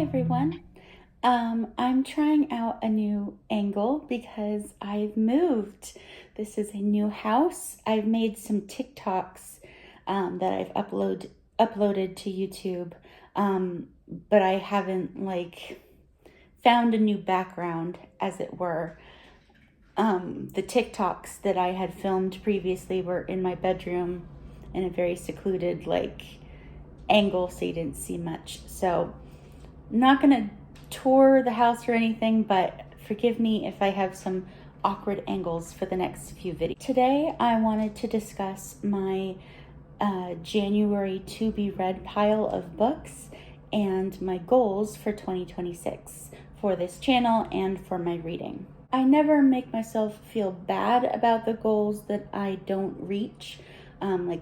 everyone. I'm trying out a new angle because I've moved. This is a new house. I've made some TikToks that I've uploaded to YouTube, but I haven't found a new background, as it were. The TikToks that I had filmed previously were in my bedroom in a very secluded angle, so you didn't see much. So I'm not gonna tour the house or anything, but forgive me if I have some awkward angles for the next few videos. Today I wanted to discuss my January to be read pile of books and my goals for 2026 for this channel and for my reading. I never make myself feel bad about the goals that I don't reach.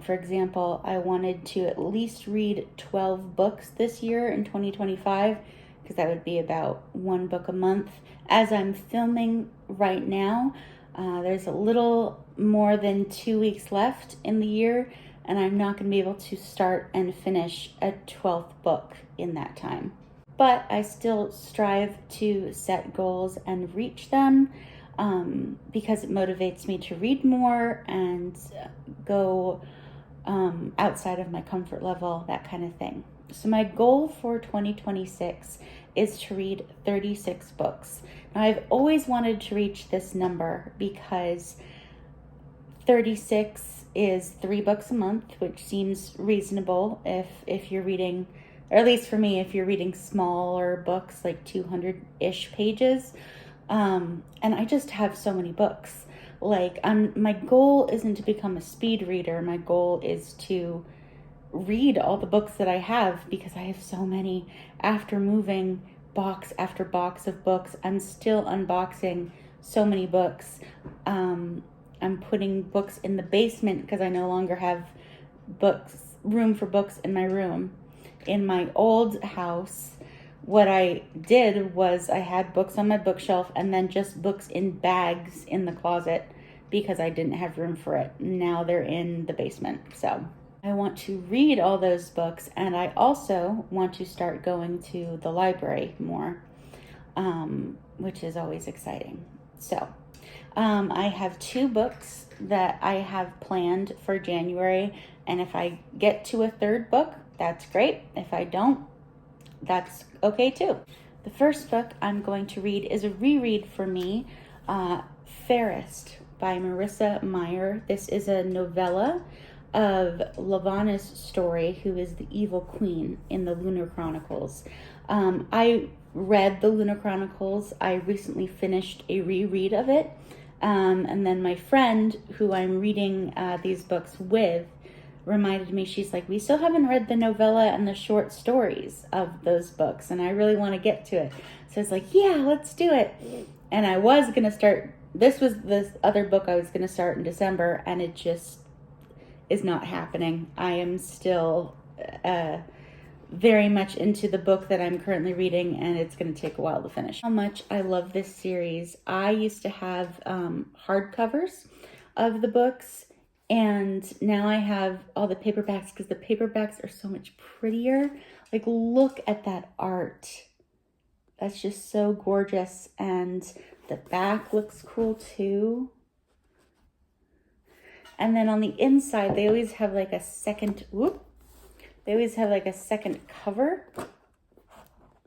For example, I wanted to at least read 12 books this year in 2025, because that would be about one book a month. As I'm filming right now, there's a little more than 2 weeks left in the year, and I'm not going to be able to start and finish a 12th book in that time. But I still strive to set goals and reach them, because it motivates me to read more and go outside of my comfort level, that kind of thing. So my goal for 2026 is to read 36 books. Now, I've always wanted to reach this number because 36 is 3 books a month, which seems reasonable if you're reading, or at least for me, if you're reading smaller books like 200-ish pages. And I just have so many books. My goal isn't to become a speed reader. My goal is to read all the books that I have, because I have so many. After moving box after box of books, I'm still unboxing so many books. I'm putting books in the basement because I no longer have room for books in my room. In my old house, what I did was I had books on my bookshelf and then just books in bags in the closet because I didn't have room for it. Now they're in the basement. So I want to read all those books, and I also want to start going to the library more, which is always exciting. So I have 2 books that I have planned for January, and if I get to a 3rd book, that's great. If I don't, that's okay too. The first book I'm going to read is a reread for me, Fairest by Marissa Meyer. This is a novella of Levana's story, who is the evil queen in the Lunar Chronicles. I read the Lunar Chronicles. I recently finished a reread of it. And then my friend, who I'm reading these books with, reminded me, she's like, we still haven't read the novella and the short stories of those books, and I really want to get to it. So I was like, yeah, let's do it. And I was going to start, this other book I was going to start in December, and it just is not happening. I am still very much into the book that I'm currently reading, and it's going to take a while to finish. How much I love this series. I used to have hardcovers of the books, and now I have all the paperbacks, because the paperbacks are so much prettier. Look at that art. That's just so gorgeous. And the back looks cool too. And then on the inside, they always have a second cover,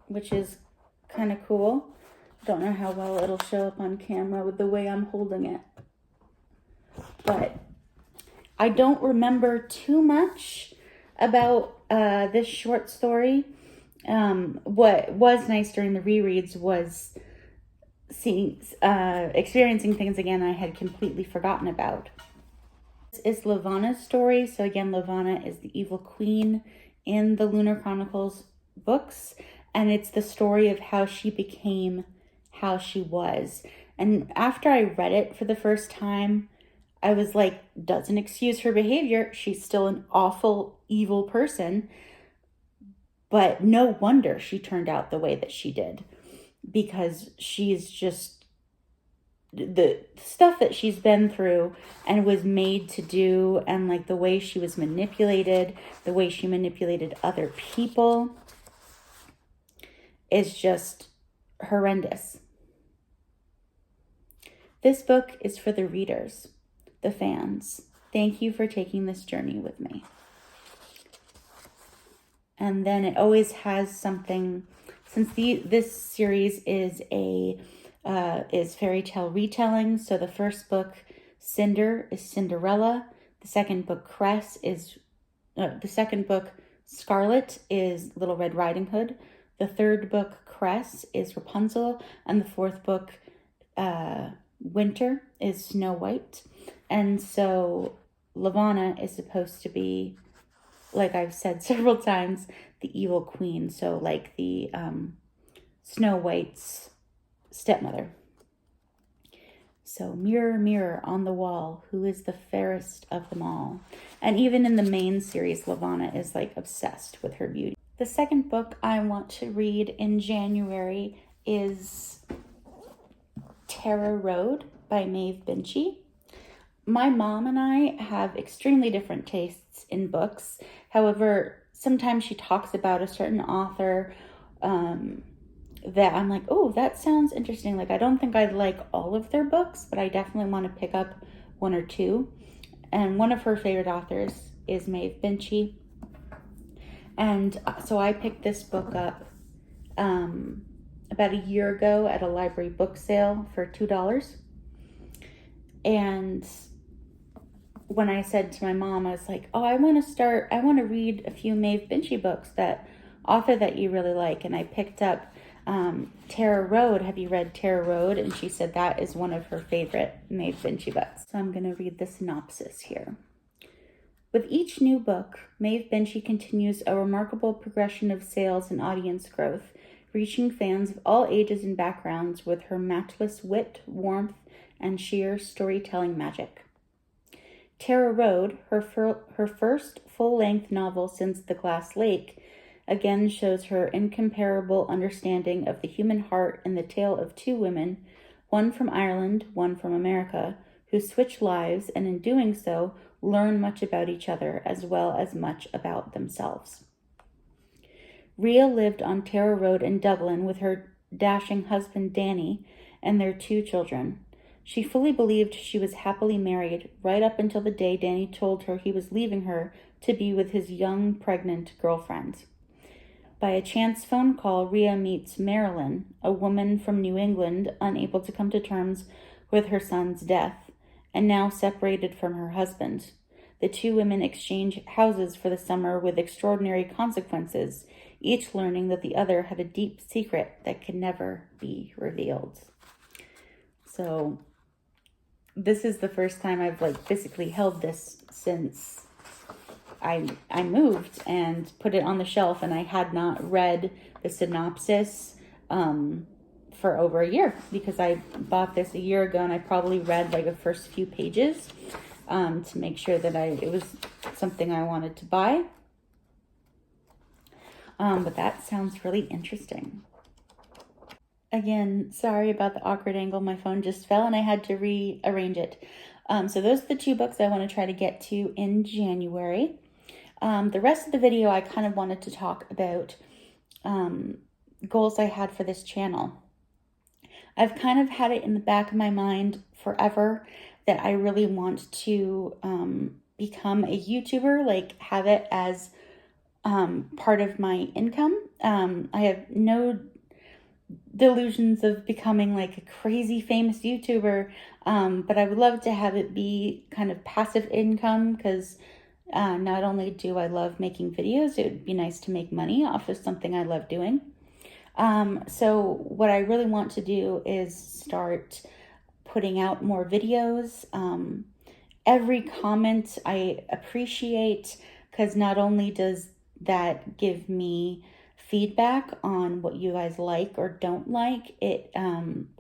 which is kind of cool. Don't know how well it'll show up on camera with the way I'm holding it. But I don't remember too much about this short story. What was nice during the rereads was experiencing things again I had completely forgotten about. This is Levana's story. So again, Levana is the evil queen in the Lunar Chronicles books, and it's the story of how she became how she was. And after I read it for the first time, I was like, doesn't excuse her behavior. She's still an awful, evil person. But no wonder she turned out the way that she did, because she's just, the stuff that she's been through and was made to do, and the way she was manipulated, the way she manipulated other people. is just horrendous. This book is for the readers, the fans. Thank you for taking this journey with me. And then it always has something, since this series is fairy tale retelling. So the first book, Cinder, is Cinderella. The second book, Scarlet, is Little Red Riding Hood. The third book, Cress, is Rapunzel. And the fourth book, Winter, is Snow White. And so Lavanna is supposed to be, like I've said several times, the evil queen. So like the Snow White's stepmother. So mirror, mirror on the wall, who is the fairest of them all? And even in the main series, Lavanna is like obsessed with her beauty. The second book I want to read in January is Tara Road by Maeve Binchy. My mom and I have extremely different tastes in books. However, sometimes she talks about a certain author that I'm like, oh, that sounds interesting. Like, I don't think I'd like all of their books, but I definitely want to pick up one or two. And one of her favorite authors is Maeve Binchy. And so I picked this book up about a year ago at a library book sale for $2. And when I said to my mom, I was like, oh, I want to read a few Maeve Binchy books, that author that you really like. And I picked up Tara Road. Have you read Tara Road? And she said that is one of her favorite Maeve Binchy books. So I'm going to read the synopsis here. With each new book, Maeve Binchy continues a remarkable progression of sales and audience growth, reaching fans of all ages and backgrounds with her matchless wit, warmth, and sheer storytelling magic. Tara Road, her first full-length novel since The Glass Lake, again shows her incomparable understanding of the human heart in the tale of two women, one from Ireland, one from America, who switch lives and in doing so learn much about each other as well as much about themselves. Rhea lived on Tara Road in Dublin with her dashing husband Danny and their two children. She fully believed she was happily married right up until the day Danny told her he was leaving her to be with his young, pregnant girlfriend. By a chance phone call, Rhea meets Marilyn, a woman from New England unable to come to terms with her son's death, and now separated from her husband. The two women exchange houses for the summer with extraordinary consequences, each learning that the other had a deep secret that can never be revealed. So this is the first time I've physically held this since I moved and put it on the shelf, and I had not read the synopsis for over a year, because I bought this a year ago and I probably read the first few pages to make sure that it was something I wanted to buy. But that sounds really interesting. Again, sorry about the awkward angle. My phone just fell and I had to rearrange it. So those are the two books I want to try to get to in January. The rest of the video, I kind of wanted to talk about goals I had for this channel. I've kind of had it in the back of my mind forever that I really want to become a YouTuber, have it as part of my income. I have no delusions of becoming a crazy famous YouTuber, but I would love to have it be kind of passive income, because not only do I love making videos, it would be nice to make money off of something I love doing. So what I really want to do is start putting out more videos. Every comment I appreciate, because not only does that give me feedback on what you guys like or don't like, it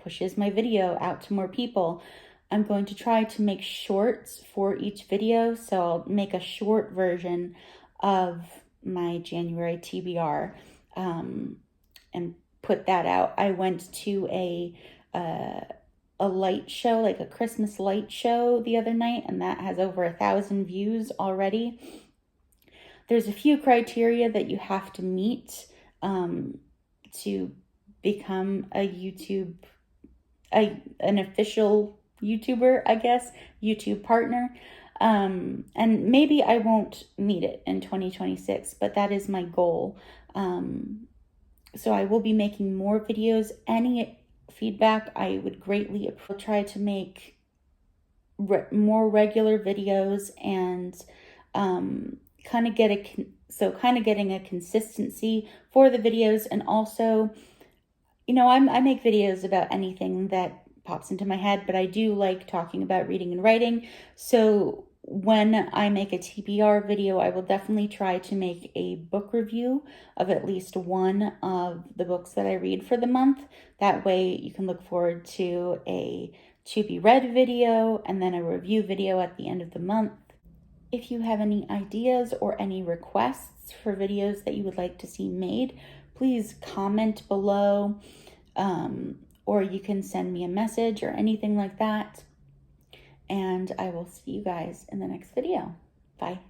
pushes my video out to more people. I'm going to try to make shorts for each video, so I'll make a short version of my January TBR and put that out. I went to a light show, a Christmas light show the other night, and that has over 1,000 views already. There's a few criteria that you have to meet to become a an official YouTuber, I guess, YouTube partner. And maybe I won't meet it in 2026, but that is my goal. So I will be making more videos. Any feedback I would greatly appreciate. I'll try to make more regular videos and kind of getting a consistency for the videos. And also, I make videos about anything that pops into my head, but I do like talking about reading and writing. So when I make a TBR video, I will definitely try to make a book review of at least one of the books that I read for the month. That way you can look forward to a to be read video and then a review video at the end of the month. If you have any ideas or any requests for videos that you would like to see made, please comment below, or you can send me a message or anything like that. And I will see you guys in the next video. Bye.